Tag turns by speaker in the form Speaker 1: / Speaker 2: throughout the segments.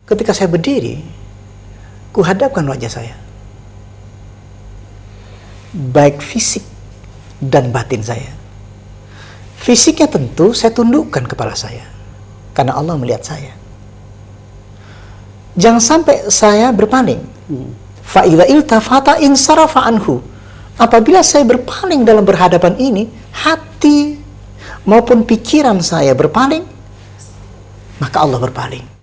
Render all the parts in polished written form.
Speaker 1: ketika saya berdiri, kuhadapkan wajah saya, baik fisik dan batin saya. Fisiknya tentu saya tundukkan kepala saya, karena Allah melihat saya. Jangan sampai saya berpaling. Fa idza iltafata insarafa anhu. Apabila saya berpaling dalam berhadapan ini, hati maupun pikiran saya berpaling, maka Allah berpaling.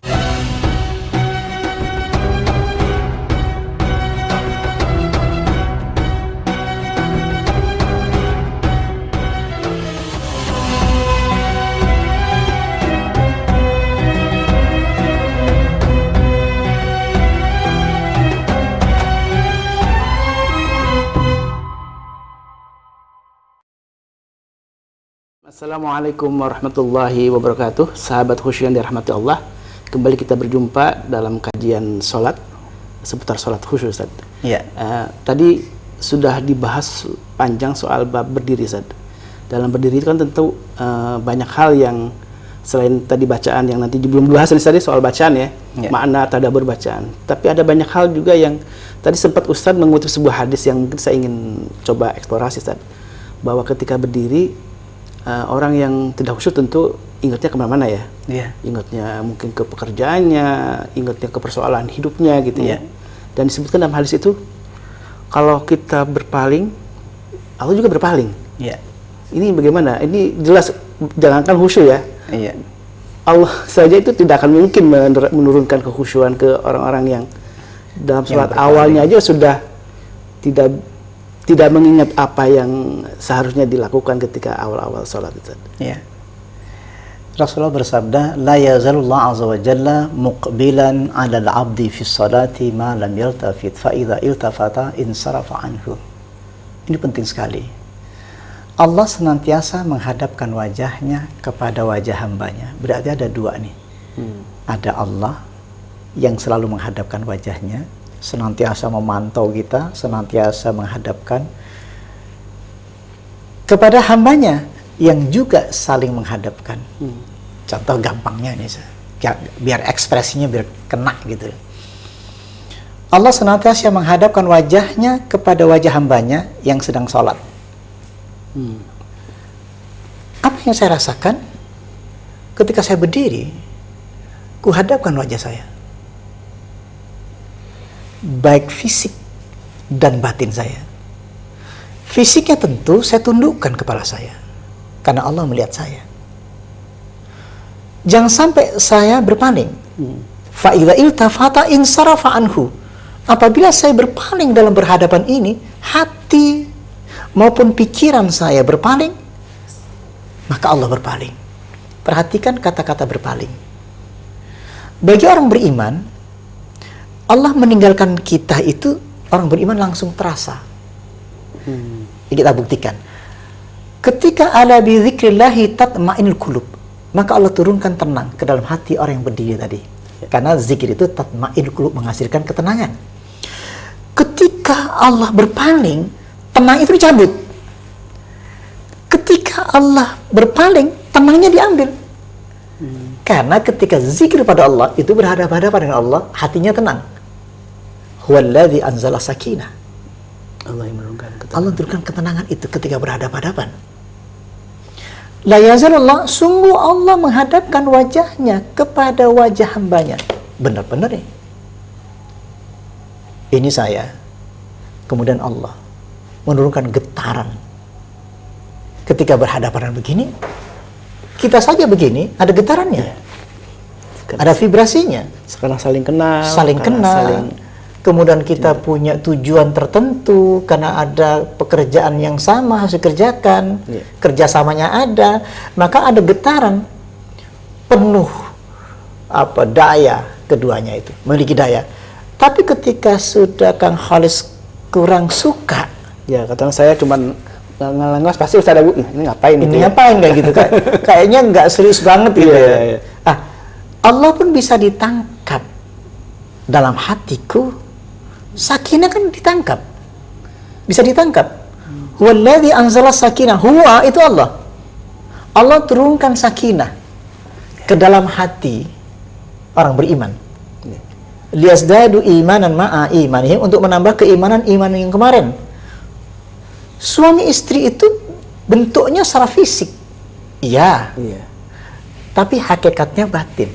Speaker 2: Assalamualaikum warahmatullahi wabarakatuh. Sahabat khusyuk yang dirahmati Allah, kembali kita berjumpa dalam kajian sholat seputar sholat khusyuk, Ustaz.
Speaker 1: Ya.
Speaker 2: Tadi sudah dibahas panjang soal bab berdiri, Ustaz. Dalam berdiri itu kan tentu banyak hal yang selain tadi bacaan yang nanti belum dibahas tadi soal bacaan ya, makna tadabbur bacaan. Tapi ada banyak hal juga yang tadi sempat Ustaz mengutip sebuah hadis yang mungkin saya ingin coba eksplorasi, Ustaz. Bahwa ketika berdiri, orang yang tidak khusyuk tentu ingatnya kemana-mana ya. Ingatnya mungkin ke pekerjaannya, ingatnya ke persoalan hidupnya gitu ya. Dan disebutkan dalam hadis itu, kalau kita berpaling, Allah juga berpaling. Ini bagaimana? Ini jelas, jangankan khusyuk ya. Allah saja itu tidak akan mungkin menurunkan kekhusyuan ke orang-orang yang dalam sholat awalnya aja sudah tidak mengingat apa yang seharusnya dilakukan ketika awal-awal sholat itu.
Speaker 1: Rasulullah bersabda, la yazalullah azza wa jalla muqbilan 'ala al-'abdi fi sholati ma lam yaltafit fa idza iltafata insarafa anhu. Ini penting sekali. Allah senantiasa menghadapkan wajahnya kepada wajah hambanya. Berarti ada dua nih. Ada Allah yang selalu menghadapkan wajahnya, senantiasa memantau kita, senantiasa menghadapkan kepada hambanya yang juga saling menghadapkan. Contoh gampangnya nih, biar ekspresinya biar kena gitu. Allah senantiasa menghadapkan wajahnya kepada wajah hambanya yang sedang sholat. Apa yang saya rasakan ketika saya berdiri, kuhadapkan wajah saya, baik fisik dan batin saya. Fisiknya tentu saya tundukkan kepala saya, karena Allah melihat saya. Jangan sampai saya berpaling. Fa idza iltafata insarafa anhu. Apabila saya berpaling dalam berhadapan ini, hati maupun pikiran saya berpaling, maka Allah berpaling. Perhatikan kata-kata berpaling. Bagi orang beriman, Allah meninggalkan kita itu, orang beriman langsung terasa. Ini kita buktikan. Ketika ala bi dzikrillahi tatma'innul qulub, maka Allah turunkan tenang ke dalam hati orang yang berdiri tadi. Karena zikir itu tatma'innul qulub, menghasilkan ketenangan. Ketika Allah berpaling, tenang itu dicabut. Ketika Allah berpaling, tenangnya diambil. Karena ketika zikir pada Allah, itu berhadapan-hadapan dengan Allah, hatinya tenang. Huwallazi anzala sakinah.
Speaker 2: Allah yang menurunkan ketenangan.
Speaker 1: Allah menurunkan ketenangan itu ketika berhadapan-hadapan. La yazalullah, sungguh Allah menghadapkan wajahnya kepada wajah hambanya. Benar-benar ya. Ini saya, kemudian Allah menurunkan getaran. Ketika berhadapan begini, kita saja begini, ada getarannya. Ada vibrasinya.
Speaker 2: Sekarang saling kenal.
Speaker 1: Kemudian kita punya tujuan tertentu karena ada pekerjaan yang sama harus dikerjakan, kerjasamanya ada, maka ada getaran penuh daya keduanya itu, memiliki daya. Tapi ketika sudah Kang Khalis kurang suka,
Speaker 2: ya katakan saya cuman ngelengas, pasti Ustaz ada ini ngapain?
Speaker 1: Ini ngapain kayak gitu kan? Kayaknya nggak serius banget gitu ya. Allah pun bisa ditangkap dalam hatiku. Sakinah kan ditangkap, bisa ditangkap. Huwallazi anzala sakinah, huwa itu Allah. Allah turunkan sakinah ke dalam hati orang beriman. liyazdadu imanan ma'a imanihim, untuk menambah keimanan iman yang kemarin. Suami istri itu bentuknya secara fisik, iya, tapi hakikatnya batin.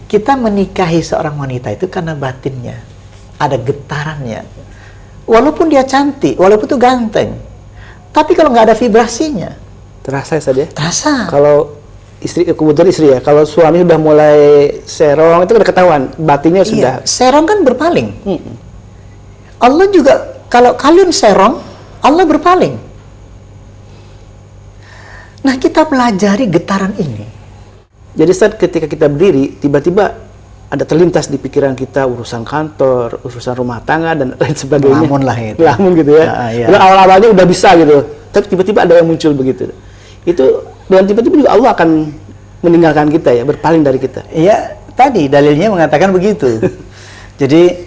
Speaker 1: Kita menikahi seorang wanita itu karena batinnya, ada getarannya. Walaupun dia cantik, walaupun itu ganteng, tapi kalau nggak ada vibrasinya,
Speaker 2: Terasa ya Ustaz ya?
Speaker 1: terasa.
Speaker 2: Kalau istri, kebetulan istri ya, kalau suami udah mulai serong itu udah ketahuan, batinnya sudah.
Speaker 1: Iya, serong kan berpaling. Allah juga, kalau kalian serong, Allah berpaling. Nah, kita pelajari getaran ini.
Speaker 2: Jadi saat ketika kita berdiri, tiba-tiba ada terlintas di pikiran kita urusan kantor, urusan rumah tangga dan lain sebagainya.
Speaker 1: Lamun lah itu.
Speaker 2: Lamun gitu ya.
Speaker 1: Iya.
Speaker 2: Udah awal-awalnya udah bisa gitu, tapi tiba-tiba ada yang muncul begitu. Itu dan tiba-tiba juga Allah akan meninggalkan kita ya, berpaling dari kita.
Speaker 1: Iya, tadi dalilnya mengatakan begitu. Jadi,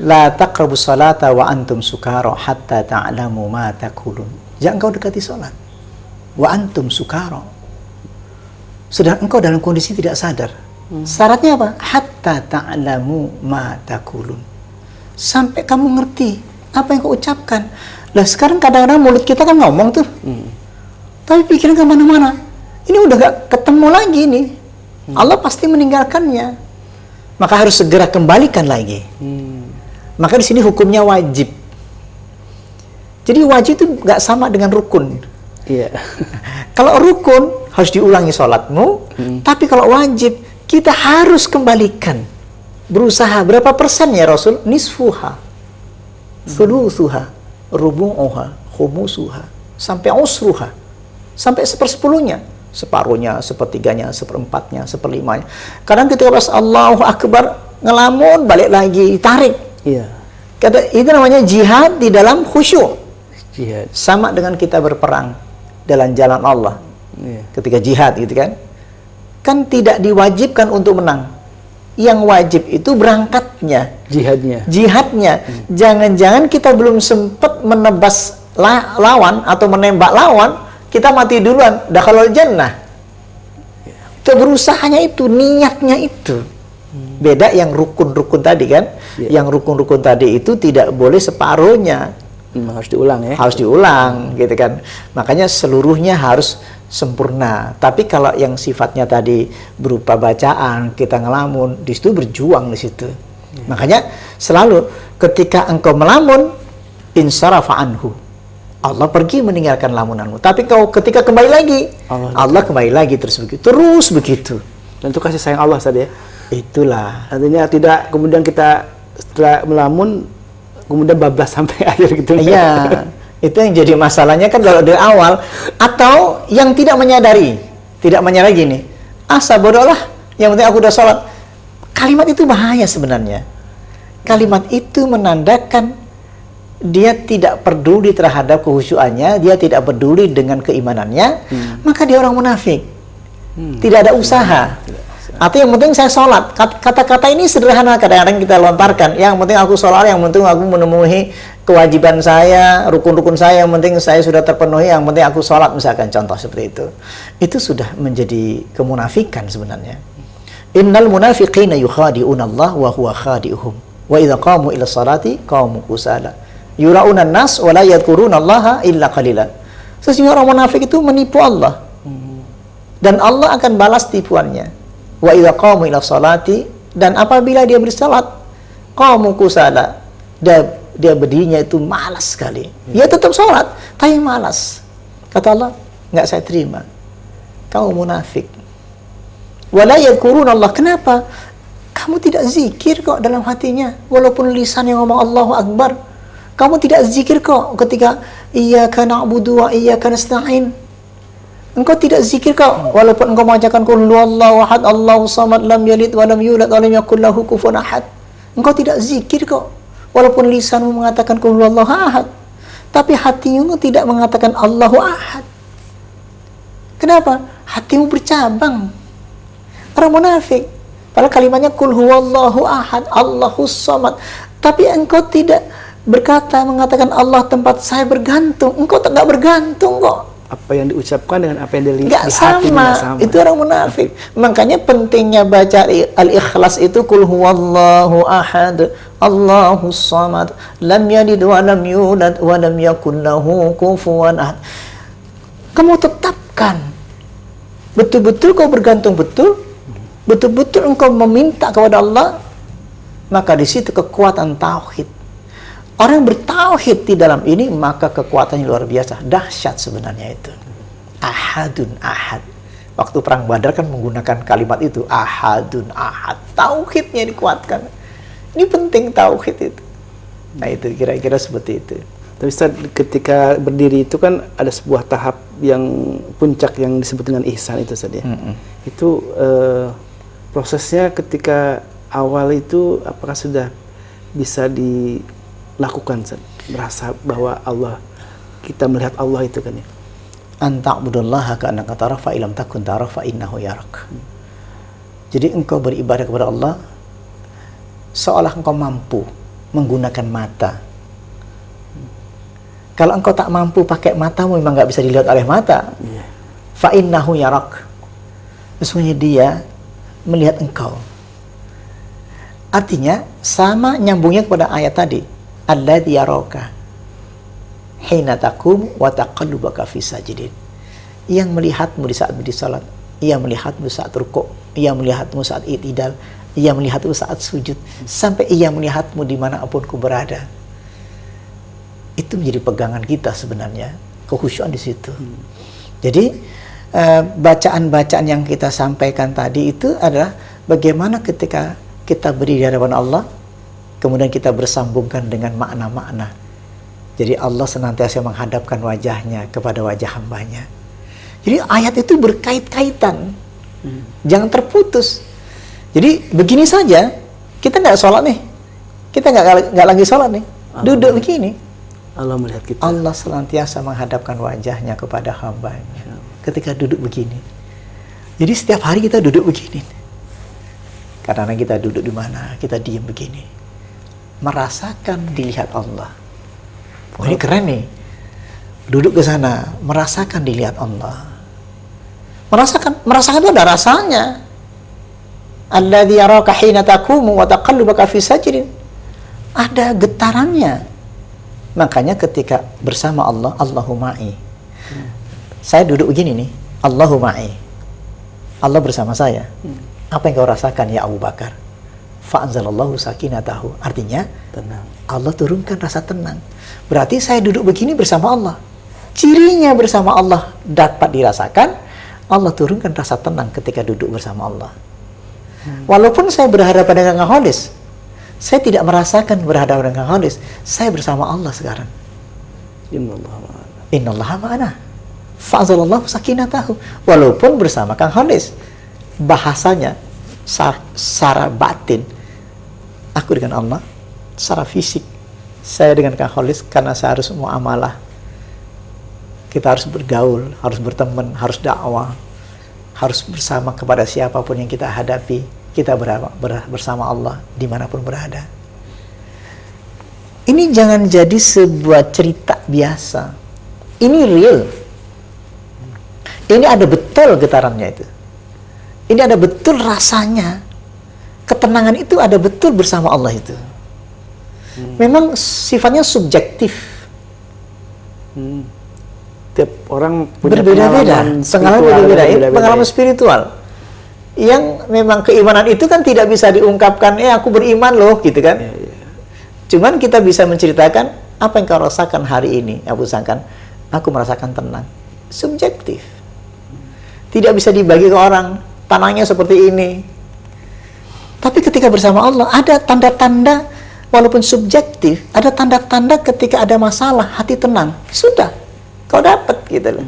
Speaker 1: la taqrabus salata wa antum sukara hatta ta'lamu ma taqulun. Jangan engkau dekati salat wa antum sukara, sedang engkau dalam kondisi tidak sadar. Syaratnya apa? Hatta ta'lamu ma taqulun. Sampai kamu ngerti apa yang kau ucapkan. Lah sekarang kadang-kadang mulut kita kan ngomong tuh, tapi pikiran kemana-mana. Ini udah gak ketemu lagi nih. Allah pasti meninggalkannya. Maka harus segera kembalikan lagi. Maka di sini hukumnya wajib. Jadi wajib itu gak sama dengan rukun.
Speaker 2: Iya.
Speaker 1: Kalau rukun harus diulangi sholatmu, tapi kalau wajib kita harus kembalikan. Berusaha berapa persen ya Rasul? Nisfuha, thuluthuha, rubu'uha, khumusuha, sampai usruha, sampai sepersepuluhnya, separuhnya, sepertiganya, seperempatnya, seperlimanya. Kadang ketika pas Allahu Akbar ngelamun, balik lagi, tarik.
Speaker 2: Iya.
Speaker 1: Kata itu namanya jihad di dalam khusyuk.
Speaker 2: Jihad.
Speaker 1: Sama dengan kita berperang dalam jalan Allah.
Speaker 2: Iya.
Speaker 1: Ketika jihad gitu kan tidak diwajibkan untuk menang. Yang wajib itu berangkatnya, jihadnya. Jangan-jangan kita belum sempat menebas lawan atau menembak lawan, kita mati duluan, dakhalul jannah. Keberusahanya itu, niatnya itu. Beda yang rukun-rukun tadi kan. Yang rukun-rukun tadi itu tidak boleh separuhnya.
Speaker 2: Harus diulang ya.
Speaker 1: Harus diulang gitu kan. Makanya seluruhnya harus sempurna. Tapi kalau yang sifatnya tadi berupa bacaan, kita ngelamun, di situ berjuang di situ. Makanya selalu ketika engkau melamun, insarafa anhu, Allah pergi meninggalkan lamunanmu. Tapi kau ketika kembali lagi, Allah kembali lagi terus begitu.
Speaker 2: Dan itu kasih sayang Allah saja ya.
Speaker 1: Itulah.
Speaker 2: Artinya tidak kemudian kita setelah melamun kemudian bablas sampai akhir gitu.
Speaker 1: Iya. Itu yang jadi masalahnya kan kalau dari awal, atau yang tidak menyadari gini, bodoh lah, yang penting aku udah sholat. Kalimat itu bahaya sebenarnya. Kalimat itu menandakan dia tidak peduli terhadap kehusyuannya, dia tidak peduli dengan keimanannya, maka dia orang munafik. Tidak ada usaha. Atau yang penting saya sholat. Kata-kata ini sederhana kadang-kadang kita lontarkan. Yang penting aku sholat, yang penting aku memenuhi kewajiban saya, rukun-rukun saya, yang penting saya sudah terpenuhi, yang penting aku sholat, misalkan contoh seperti itu. Itu sudah menjadi kemunafikan sebenarnya. Innal munafiqina yukhadi'una Allah wa huwa khadi'uhum. Wa idza qamu ila sholati qamu kusala. Yura'una an-nas wa la yadhkuruna Allah illa qalila. Sesungguhnya orang munafik itu menipu Allah. Dan Allah akan balas tipuannya. Wa idza qamu ila sholati, dan apabila dia bersalat, qamu kusala, dia berdirinya itu malas sekali. Dia tetap sholat tapi malas. Kata Allah, nggak saya terima, kamu munafik. Wala yadhkuruna Allah. Kenapa? Kamu tidak zikir kok dalam hatinya, walaupun lisan yang ngomong Allahu Akbar. Kamu tidak zikir kok ketika iyyaka na'budu wa iyyaka nasta'in. Engkau tidak zikir kok walaupun engkau mengajarkan qul huwallahu ahad Allahu samad lam yalid wa lam yulad wa lam yakul lahu kufuwan ahad. Engkau tidak zikir kok walaupun lisanmu mengatakan qul huwallahu ahad, tapi hatimu tidak mengatakan Allahu ahad. Kenapa? Hatimu bercabang. Orang munafik. Padahal kalimatnya qul huwallahu ahad Allahus samad, tapi engkau tidak mengatakan Allah tempat saya bergantung. Engkau tidak bergantung kok.
Speaker 2: apa yang diucapkan dengan apa yang
Speaker 1: Nggak
Speaker 2: di hati
Speaker 1: sama.
Speaker 2: nggak sama.
Speaker 1: Itu orang munafik. Makanya pentingnya baca al-ikhlas itu kul huwallahu ahad, Allahus samad, lam yalid wa lam yulad wa lam yakul lahu kufuwan ahad. Kamu tetapkan. Betul-betul kau bergantung betul-betul engkau meminta kepada Allah, maka di situ kekuatan tauhid. Orang yang bertauhid di dalam ini, maka kekuatannya luar biasa, dahsyat sebenarnya itu. Ahadun ahad. Waktu perang Badar kan menggunakan kalimat itu, ahadun ahad. Tauhidnya dikuatkan. Ini penting tauhid itu. Nah itu kira-kira seperti itu.
Speaker 2: Tapi Ustaz, ketika berdiri itu kan ada sebuah tahap yang puncak yang disebut dengan ihsan itu Ustaz ya. Itu prosesnya ketika awal itu apakah sudah bisa dilakukan Ustaz? Merasa bahwa Allah, kita melihat Allah itu kan ya.
Speaker 1: Anta'budullaha ka'annaka tarah fa ilam takun tarah fa innahu yarak. Jadi engkau beribadah kepada Allah seolah engkau mampu menggunakan mata. Kalau engkau tak mampu pakai matamu, memang nggak bisa dilihat oleh mata. Fa innahu yarak. Sesungguhnya dia melihat engkau. Artinya sama nyambungnya kepada ayat tadi. Alladzi yaraka hina taqum wa taqallubaka fi sajidin. Yang melihatmu di saat berdiri salat, ia melihatmu saat rukuk, ia melihatmu saat i'tidal, ia melihatmu saat sujud, sampai ia melihatmu dimanapun ku berada. Itu menjadi pegangan kita sebenarnya, kekhusyuan di situ. Jadi bacaan-bacaan yang kita sampaikan tadi itu adalah bagaimana ketika kita berdiri di hadapan Allah, kemudian kita bersambungkan dengan makna-makna. Jadi Allah senantiasa menghadapkan wajahnya kepada wajah hambanya. Jadi ayat itu berkait-kaitan, jangan terputus. Jadi begini saja, kita nggak sholat nih, kita nggak lagi sholat nih, duduk begini.
Speaker 2: Allah melihat kita.
Speaker 1: Allah senantiasa menghadapkan wajahnya kepada hambanya ketika duduk begini. Jadi setiap hari kita duduk begini. Karena kita duduk di mana, kita diam begini, merasakan dilihat Allah. Oh, ini keren nih. Duduk ke sana, merasakan dilihat Allah. Merasakan itu ada rasanya. Alladzi yaraka hina taqumu wa taqallubaka fi sajidin. Ada getarannya. Makanya ketika bersama Allah, Allahu ma'i. Saya duduk begini nih, Allahu ma'i. Allah bersama saya. Apa yang kau rasakan ya Abu Bakar? Fa'anzalallahu sakinatahu. Artinya,
Speaker 2: Tenang.
Speaker 1: Allah turunkan rasa tenang. Berarti saya duduk begini bersama Allah. Cirinya bersama Allah dapat dirasakan, Allah turunkan rasa tenang ketika duduk bersama Allah. Walaupun saya berhadapan dengan Kang Khalis, saya tidak merasakan berhadapan dengan Kang Khalis, saya bersama Allah sekarang. Innallaha ma'ana. Fa'anzalallahu sakinatahu. Walaupun bersama Kang Khalis, bahasanya secara batin, aku dengan Allah. Secara fisik, saya dengan Kang Khalis karena saya harus muamalah. Kita harus bergaul, harus berteman, harus dakwah, harus bersama kepada siapapun yang kita hadapi. Kita bersama Allah dimanapun berada. Ini jangan jadi sebuah cerita biasa. Ini real. Ini ada betul getarannya itu. Ini ada betul rasanya. Ketenangan itu ada betul bersama Allah itu. Memang sifatnya subjektif.
Speaker 2: Tiap orang punya
Speaker 1: berbeda-beda. Pengalaman spiritual. Yang memang keimanan itu kan tidak bisa diungkapkan, aku beriman loh, gitu kan. Cuman kita bisa menceritakan apa yang kau rasakan hari ini. Aku rasakan, aku merasakan tenang. Subjektif. Tidak bisa dibagi ke orang, tenangnya seperti ini. Tapi ketika bersama Allah, ada tanda-tanda, walaupun subjektif, ada tanda-tanda ketika ada masalah, hati tenang. Sudah, kau dapat gitu loh.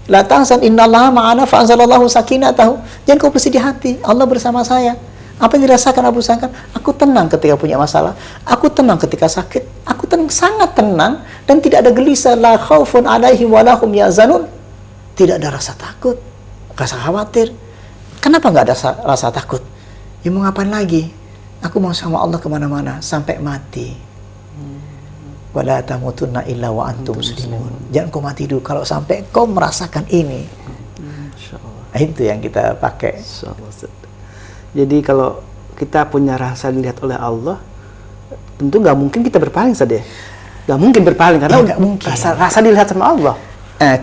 Speaker 1: La tahzan innallaha ma'ana fa'anzalallahu sakinatahu. Jangan kau bersedih hati, Allah bersama saya. Apa yang dirasakan Abu Sangkan? Aku tenang ketika punya masalah. Aku tenang ketika sakit. Aku tenang, sangat tenang dan tidak ada gelisah. La khaufun alaihim wa lahum yahzanun. Tidak ada rasa takut, rasa khawatir. Kenapa nggak ada rasa takut? Ya mau ngapain lagi? Aku mau sama Allah kemana-mana sampai mati. Wala tamutunna illa wa antum muslimun. Jangan kau mati dulu kalau sampai kau merasakan ini.
Speaker 2: Insyaallah.
Speaker 1: Itu yang kita pakai.
Speaker 2: Insyaallah, Ustaz. Jadi kalau kita punya rasa dilihat oleh Allah, tentu nggak mungkin kita berpaling, Ustaz ya. Nggak mungkin berpaling karena
Speaker 1: nggak mungkin.
Speaker 2: rasa dilihat sama Allah.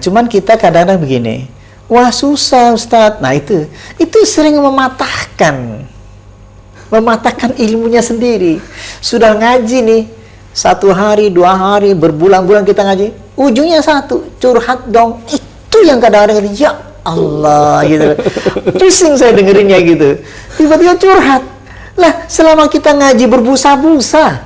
Speaker 1: Cuman kita kadang-kadang begini, wah susah Ustadz. Nah itu sering mematahkan ilmunya sendiri. Sudah ngaji nih, 1 hari, 2 hari, berbulan-bulan kita ngaji, ujungnya satu, curhat dong. Itu yang kadang-kadang, ya Allah gitu. Pusing saya dengerinnya gitu. Tiba-tiba curhat. Lah, selama kita ngaji berbusa-busa,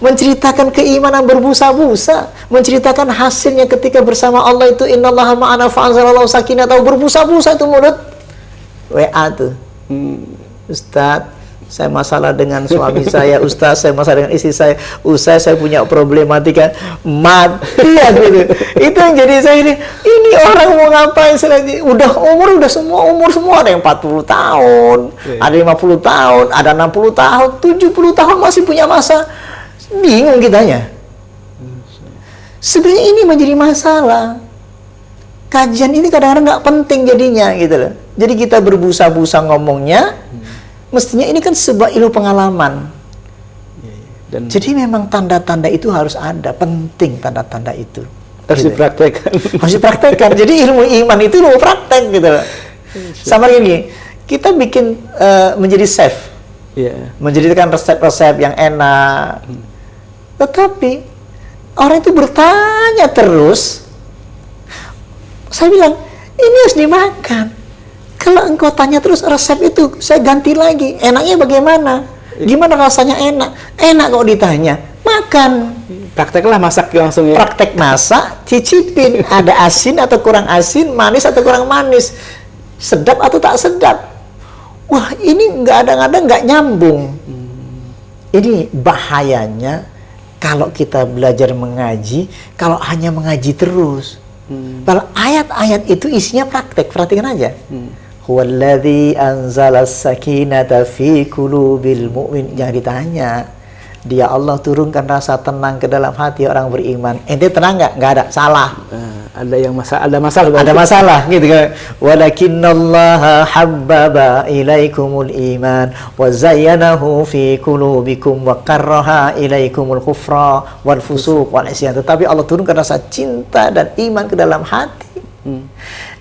Speaker 1: menceritakan keimanan berbusa-busa, menceritakan hasilnya ketika bersama Allah itu innallaha ma'ana fa'anzalallahu sakinatahu, berbusa-busa itu mulut. WA tuh. Ustaz, saya masalah dengan suami saya, Ustaz, saya masalah dengan istri saya, Ustaz, saya punya problematika mati ya gitu. Itu yang jadi saya ini orang mau ngapain selagi umur semua ada yang 40 tahun, ada 50 tahun, ada 60 tahun, 70 tahun masih punya masa. Bingung kitanya. Sebenarnya ini menjadi masalah. Kajian ini kadang-kadang nggak penting jadinya gitu loh. Jadi kita berbusa-busa ngomongnya, mestinya ini kan sebuah ilmu pengalaman. Dan jadi memang tanda-tanda itu harus ada, penting tanda-tanda itu.
Speaker 2: Harus dipraktekkan.
Speaker 1: Harus dipraktekkan. Jadi ilmu iman itu ilmu praktek gitu loh. Sama gini, kita bikin menjadi chef. Menjadikan resep-resep yang enak. Tetapi orang itu bertanya terus. Saya bilang, ini harus dimakan. Kalau engkau tanya terus resep itu, saya ganti lagi. Enaknya bagaimana? Gimana rasanya enak? Enak kok ditanya. Makan.
Speaker 2: Prakteklah masak langsung ya.
Speaker 1: Praktek masak, cicipin. Ada asin atau kurang asin, manis atau kurang manis. Sedap atau tak sedap. Wah, ini kadang-kadang nggak nyambung. Ini bahayanya kalau kita belajar mengaji, kalau hanya mengaji terus. Kalau ayat-ayat itu isinya praktek, perhatikan aja. Huwallazi anzala as-sakinata fi qulubil mu'min. Jangan ditanya. Dia Allah turunkan rasa tenang ke dalam hati orang beriman. Ente tenang nggak? Nggak ada. Salah.
Speaker 2: Ada masalah.
Speaker 1: Ada masalah gitu kan. Walakinnallaha habbaba ilaikumul iman wa zayyanahu fi qulubikum wa karraha ilaikumul kufra wal fusuq wal isyan. Tetapi Allah turunkan rasa cinta dan iman ke dalam hati.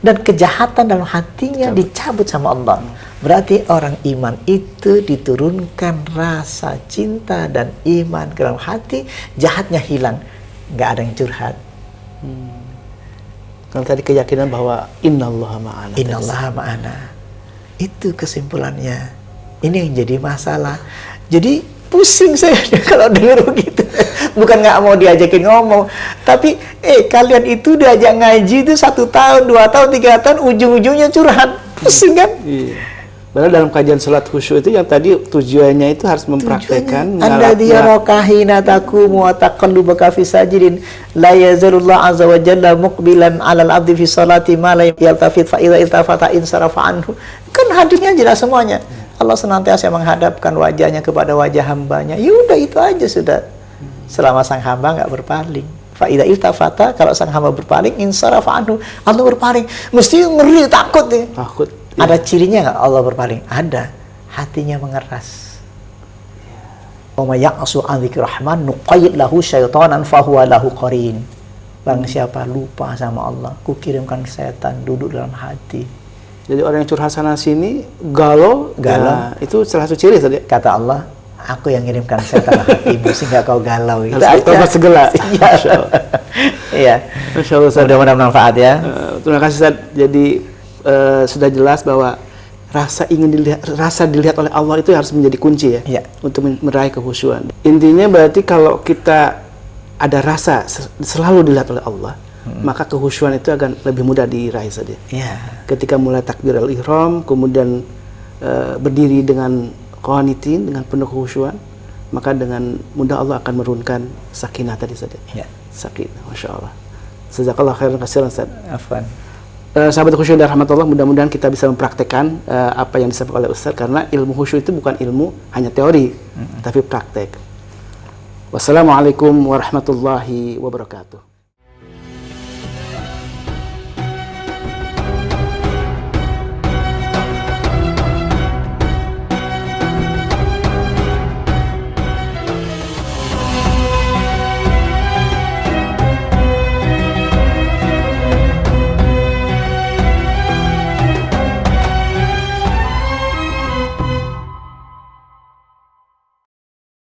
Speaker 1: Dan kejahatan dalam hatinya dicabut sama Allah. Berarti orang iman itu diturunkan rasa cinta dan iman ke dalam hati, jahatnya hilang, nggak ada yang curhat.
Speaker 2: Kalau tadi keyakinan bahwa innallaha ma'ana.
Speaker 1: Innallaha ma'ana. Itu kesimpulannya. Ini yang jadi masalah. Jadi pusing saya kalau dengar begitu. Bukan nggak mau diajakin ngomong, tapi kalian itu diajak ngaji itu 1 tahun, 2 tahun, 3 tahun, ujung-ujungnya curhat. Pusing kan?
Speaker 2: Iya. Padahal dalam kajian sholat khusyuk itu yang tadi tujuannya itu harus mempraktekkan
Speaker 1: Anda diyarokahina taqumu wa taqallubaka fi sajidin la yazalullah azza wa jalla muqbilan 'alal 'abdi fi sholati ma la yaltafit fa idza iltafata insarafa anhu. Kan hadirnya jelas semuanya. Allah senantiasa menghadapkan wajahnya kepada wajah hambanya. Yaudah itu aja sudah. Selama sang hamba nggak berpaling. Fa idza iltafata, kalau sang hamba berpaling insarafa anhu, Allah berpaling. Mesti ngeri, takut nih.
Speaker 2: Takut.
Speaker 1: Ada cirinya nggak Allah berpaling? Ada. Hatinya mengeras. Wa may ya'su an dzikri rahman nuqayyid lahu syaitanan fahuwa lahu qarin. Barang siapa lupa sama Allah, kukirimkan setan duduk dalam hati.
Speaker 2: Jadi orang yang curhat sana sini galau. Ya, itu salah satu ciri tadi.
Speaker 1: Kata Allah, aku yang ngirimkan setan hatimu sehingga kau galau. Itu
Speaker 2: aja. Segala.
Speaker 1: Iya.
Speaker 2: Masya Allah.
Speaker 1: Mudah-mudahan bermanfaat ya.
Speaker 2: Terima kasih Ustaz. Jadi sudah jelas bahwa rasa dilihat oleh Allah itu harus menjadi kunci ya, untuk meraih kehusyuan. Intinya berarti kalau kita ada rasa selalu dilihat oleh Allah, maka kehusyuan itu akan lebih mudah diraih saja. Ketika mulai takbirul ihram, kemudian berdiri dengan qanitin, dengan penuh kehusyuan, maka dengan mudah Allah akan menurunkan sakinah tadi saja. Sakinah, Masya Allah. Jazakallah khairan katsiran Ustaz.
Speaker 1: Afwan.
Speaker 2: Sahabat khusyuk dan rahmatullah, mudah-mudahan kita bisa mempraktekkan apa yang disampaikan oleh Ustaz, karena ilmu khusyuk itu bukan ilmu hanya teori, tapi praktek. Wassalamualaikum warahmatullahi wabarakatuh.